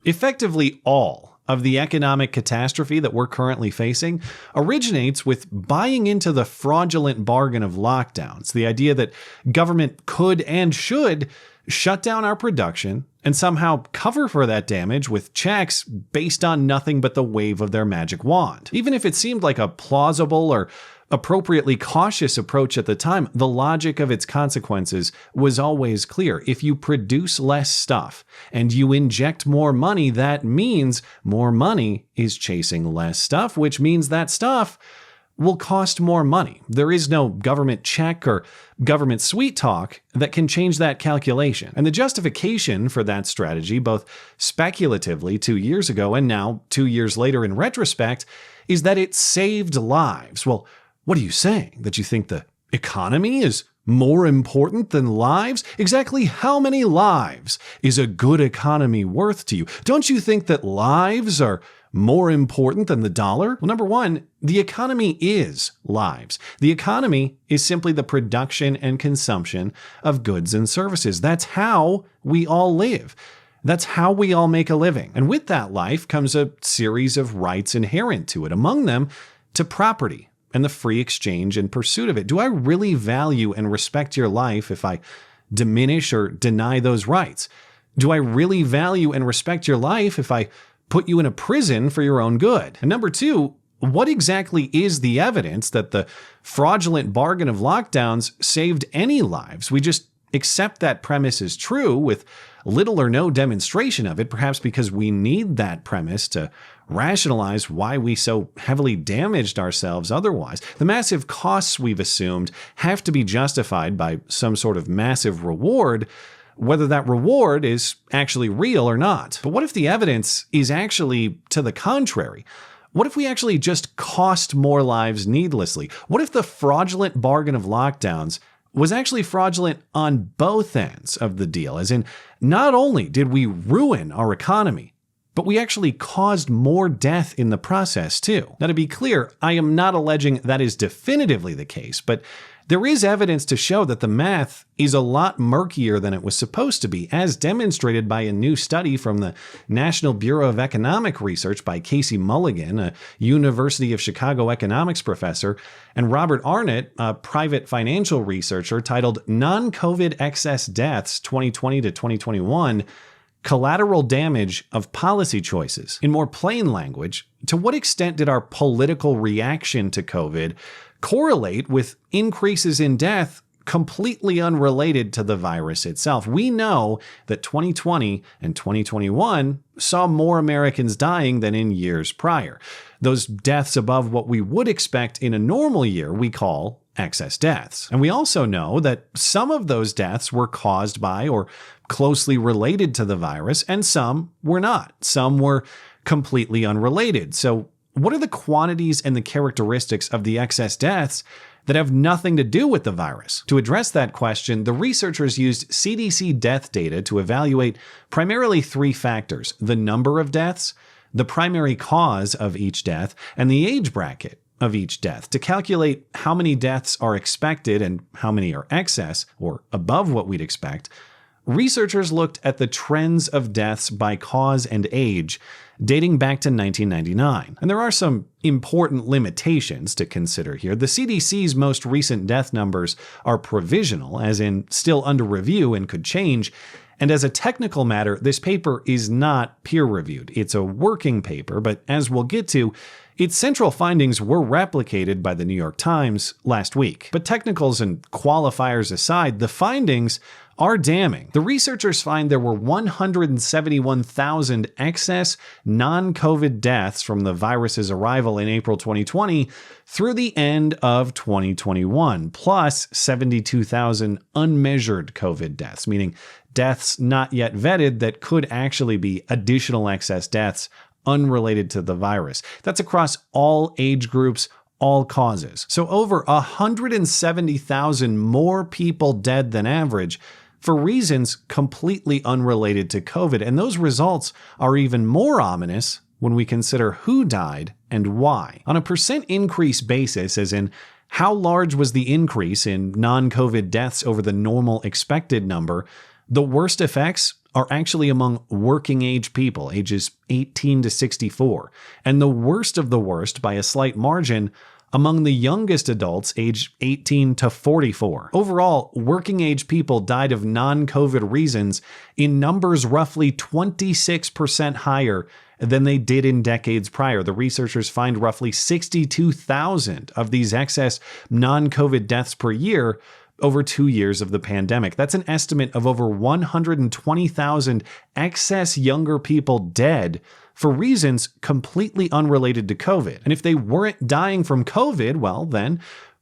Effectively all of the economic catastrophe that we're currently facing originates with buying into the fraudulent bargain of lockdowns, the idea that government could and should shut down our production and somehow cover for that damage with checks based on nothing but the wave of their magic wand. Even if it seemed like a plausible or appropriately cautious approach at the time, the logic of its consequences was always clear. If you produce less stuff and you inject more money, that means more money is chasing less stuff, which means that stuff will cost more money. There is no government check or government sweet talk that can change that calculation. And the justification for that strategy, both speculatively 2 years ago and now 2 years later in retrospect, is that it saved lives. Well, what are you saying? That you think the economy is more important than lives? Exactly how many lives is a good economy worth to you? Don't you think that lives are more important than the dollar? Well, number one, the economy is lives. The economy is simply the production and consumption of goods and services. That's how we all live. That's how we all make a living. And with that life comes a series of rights inherent to it, among them to property and the free exchange and pursuit of it. Do I really value and respect your life if I diminish or deny those rights? Do I really value and respect your life if I put you in a prison for your own good? And number two, what exactly is the evidence that the fraudulent bargain of lockdowns saved any lives? We just accept that premise is true with little or no demonstration of it, perhaps because we need that premise to rationalize why we so heavily damaged ourselves otherwise. The massive costs we've assumed have to be justified by some sort of massive reward, whether that reward is actually real or not. But what if the evidence is actually to the contrary? What if we actually just cost more lives needlessly? What if the fraudulent bargain of lockdowns was actually fraudulent on both ends of the deal? As in, not only did we ruin our economy, but we actually caused more death in the process too. Now, to be clear, I am not alleging that is definitively the case, but there is evidence to show that the math is a lot murkier than it was supposed to be, as demonstrated by a new study from the National Bureau of Economic Research by Casey Mulligan, a University of Chicago economics professor, and Robert Arnott, a private financial researcher, titled Non-COVID Excess Deaths 2020 to 2021, Collateral Damage of Policy Choices. In more plain language, to what extent did our political reaction to COVID correlate with increases in death completely unrelated to the virus itself? We know that 2020 and 2021 saw more Americans dying than in years prior. Those deaths above what we would expect in a normal year we call excess deaths. And we also know that some of those deaths were caused by or closely related to the virus, and some were not. Some were completely unrelated. So what are the quantities and the characteristics of the excess deaths that have nothing to do with the virus? To address that question, the researchers used CDC death data to evaluate primarily three factors: the number of deaths, the primary cause of each death, and the age bracket of each death, to calculate how many deaths are expected and how many are excess or above what we'd expect. Researchers looked at the trends of deaths by cause and age dating back to 1999. And there are some important limitations to consider here. The CDC's most recent death numbers are provisional, as in still under review and could change. And as a technical matter, this paper is not peer-reviewed. It's a working paper, but as we'll get to, its central findings were replicated by the New York Times last week. But technicals and qualifiers aside, the findings are damning. The researchers find there were 171,000 excess non-COVID deaths from the virus's arrival in April 2020 through the end of 2021, plus 72,000 unmeasured COVID deaths, meaning deaths not yet vetted that could actually be additional excess deaths unrelated to the virus. That's across all age groups, all causes. So over 170,000 more people dead than average for reasons completely unrelated to COVID. And those results are even more ominous when we consider who died and why. On a percent increase basis, as in how large was the increase in non-COVID deaths over the normal expected number, the worst effects are actually among working age people, ages 18 to 64, and the worst of the worst, by a slight margin, among the youngest adults, aged 18 to 44. Overall, working age people died of non-COVID reasons in numbers roughly 26% higher than they did in decades prior. The researchers find roughly 62,000 of these excess non-COVID deaths per year over 2 years of the pandemic. That's an estimate of over 120,000 excess younger people dead for reasons completely unrelated to COVID. And if they weren't dying from COVID, well, then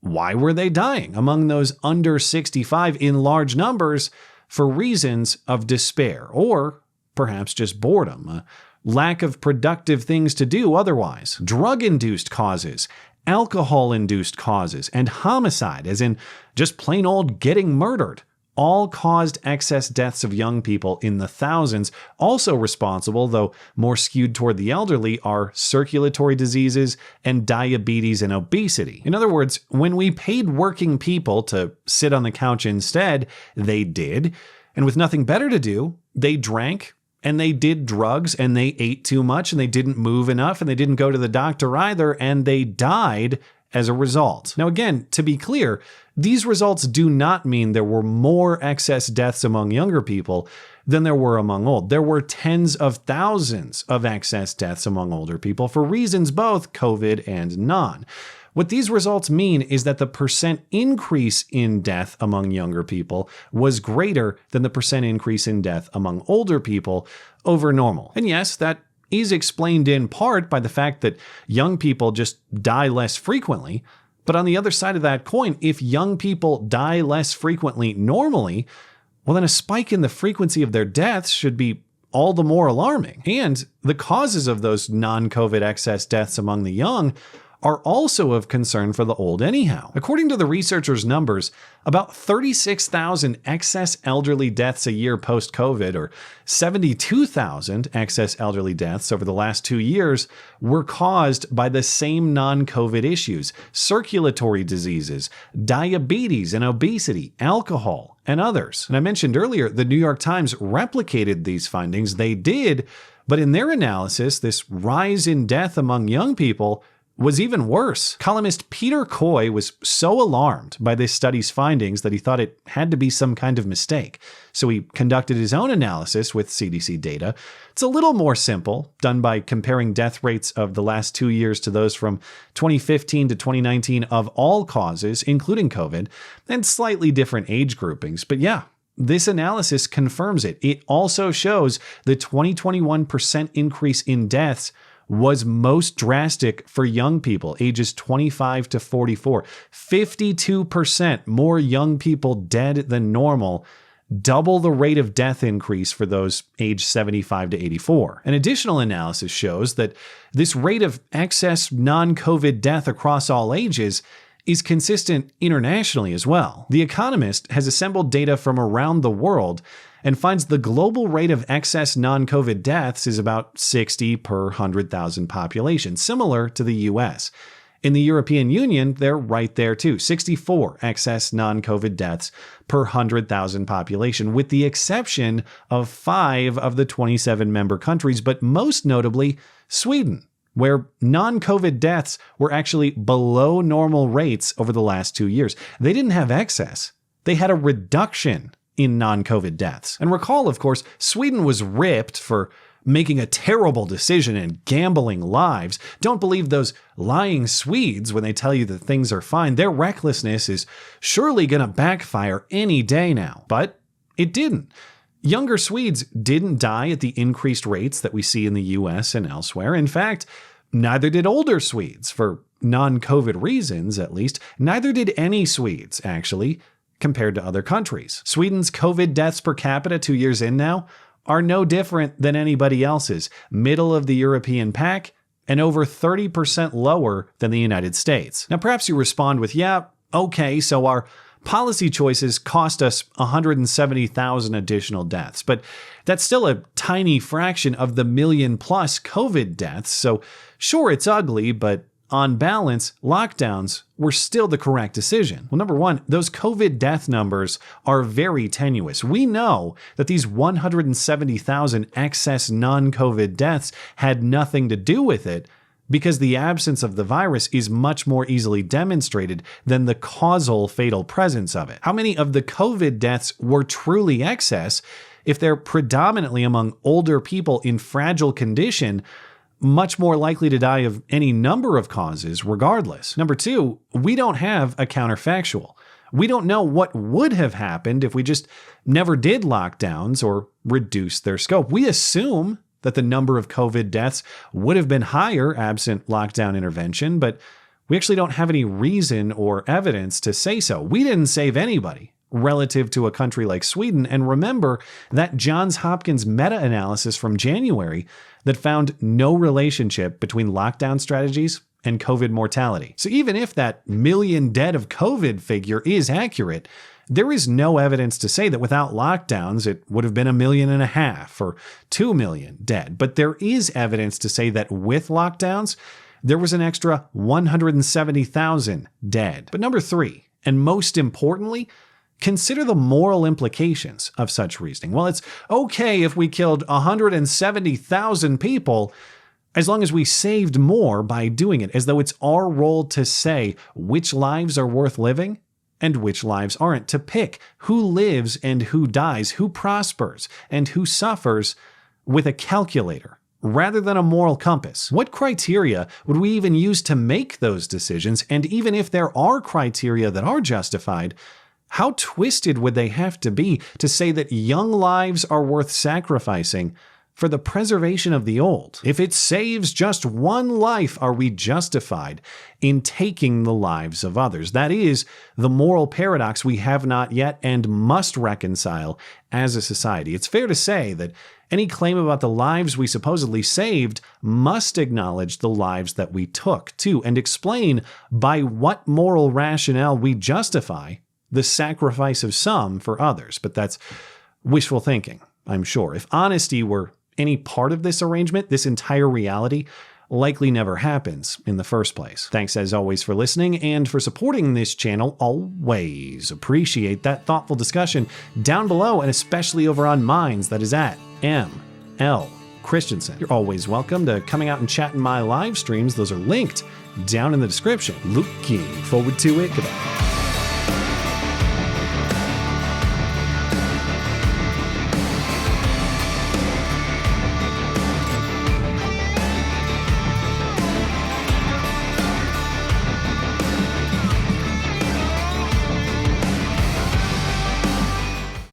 why were they dying among those under 65 in large numbers for reasons of despair or perhaps just boredom, lack of productive things to do otherwise, drug-induced causes, alcohol-induced causes, and homicide, as in just plain old getting murdered, all caused excess deaths of young people in the thousands. Also responsible, though more skewed toward the elderly, are circulatory diseases and diabetes and obesity. In other words, when we paid working people to sit on the couch instead, they did, and with nothing better to do, they drank, and they did drugs, and they ate too much, and they didn't move enough, and they didn't go to the doctor either, and they died as a result. Now again, to be clear, these results do not mean there were more excess deaths among younger people than there were among old. There were tens of thousands of excess deaths among older people for reasons both COVID and non. What these results mean is that the percent increase in death among younger people was greater than the percent increase in death among older people over normal. And yes, that is explained in part by the fact that young people just die less frequently. But on the other side of that coin, if young people die less frequently normally, well, then a spike in the frequency of their deaths should be all the more alarming. And the causes of those non-COVID excess deaths among the young are also of concern for the old anyhow. According to the researchers' numbers, about 36,000 excess elderly deaths a year post-COVID, or 72,000 excess elderly deaths over the last 2 years, were caused by the same non-COVID issues: circulatory diseases, diabetes and obesity, alcohol, and others. And I mentioned earlier, the New York Times replicated these findings. They did, but in their analysis, this rise in death among young people was even worse. Columnist Peter Coy was so alarmed by this study's findings that he thought it had to be some kind of mistake. So he conducted his own analysis with CDC data. It's a little more simple, done by comparing death rates of the last 2 years to those from 2015 to 2019 of all causes, including COVID, and slightly different age groupings. But yeah, this analysis confirms it. It also shows the 2021% increase in deaths was most drastic for young people, ages 25 to 44. 52% more young people dead than normal, double the rate of death increase for those aged 75 to 84. An additional analysis shows that this rate of excess non-COVID death across all ages is consistent internationally as well. The Economist has assembled data from around the world and finds the global rate of excess non-COVID deaths is about 60 per 100,000 population, similar to the US. In the European Union, they're right there too, 64 excess non-COVID deaths per 100,000 population, with the exception of 5 of the 27 member countries, but most notably Sweden, where non-COVID deaths were actually below normal rates over the last 2 years. They didn't have excess. They had a reduction in non-COVID deaths. And recall, of course, Sweden was ripped for making a terrible decision and gambling lives. Don't believe those lying Swedes when they tell you that things are fine. Their recklessness is surely going to backfire any day now. But it didn't. Younger Swedes didn't die at the increased rates that we see in the US and elsewhere. In fact, neither did older Swedes, for non-COVID reasons at least. Neither did any Swedes, actually, compared to other countries. Sweden's COVID deaths per capita 2 years in now are no different than anybody else's, middle of the European pack, and over 30% lower than the United States. Now, perhaps you respond with, yeah, okay, so our policy choices cost us 170,000 additional deaths, but that's still a tiny fraction of the million plus COVID deaths. So sure, it's ugly, but on balance, lockdowns were still the correct decision. Well, number one, those COVID death numbers are very tenuous. We know that these 170,000 excess non-COVID deaths had nothing to do with it, because the absence of the virus is much more easily demonstrated than the causal fatal presence of it. How many of the COVID deaths were truly excess if they're predominantly among older people in fragile condition, much more likely to die of any number of causes regardless? Number two, we don't have a counterfactual. We don't know what would have happened if we just never did lockdowns or reduced their scope. We assume that the number of COVID deaths would have been higher absent lockdown intervention, but we actually don't have any reason or evidence to say so. We didn't save anybody relative to a country like Sweden. And remember that Johns Hopkins meta-analysis from January that found no relationship between lockdown strategies and COVID mortality. So even if that million dead of COVID figure is accurate, there is no evidence to say that without lockdowns, it would have been 1.5 million or 2 million dead. But there is evidence to say that with lockdowns, there was an extra 170,000 dead. But number three, and most importantly, consider the moral implications of such reasoning. Well, it's okay if we killed 170,000 people as long as we saved more by doing it, as though it's our role to say which lives are worth living and which lives aren't, to pick who lives and who dies, who prospers and who suffers with a calculator rather than a moral compass. What criteria would we even use to make those decisions? And even if there are criteria that are justified, how twisted would they have to be to say that young lives are worth sacrificing for the preservation of the old? If it saves just one life, are we justified in taking the lives of others? That is the moral paradox we have not yet and must reconcile as a society. It's fair to say that any claim about the lives we supposedly saved must acknowledge the lives that we took too, and explain by what moral rationale we justify the sacrifice of some for others. But that's wishful thinking, I'm sure. If honesty were any part of this arrangement, this entire reality likely never happens in the first place. Thanks as always for listening and for supporting this channel. Always appreciate that thoughtful discussion down below, and especially over on Minds, that is at ML Christiansen. You're always welcome to coming out and chat in my live streams. Those are linked down in the description. Looking forward to it. Goodbye.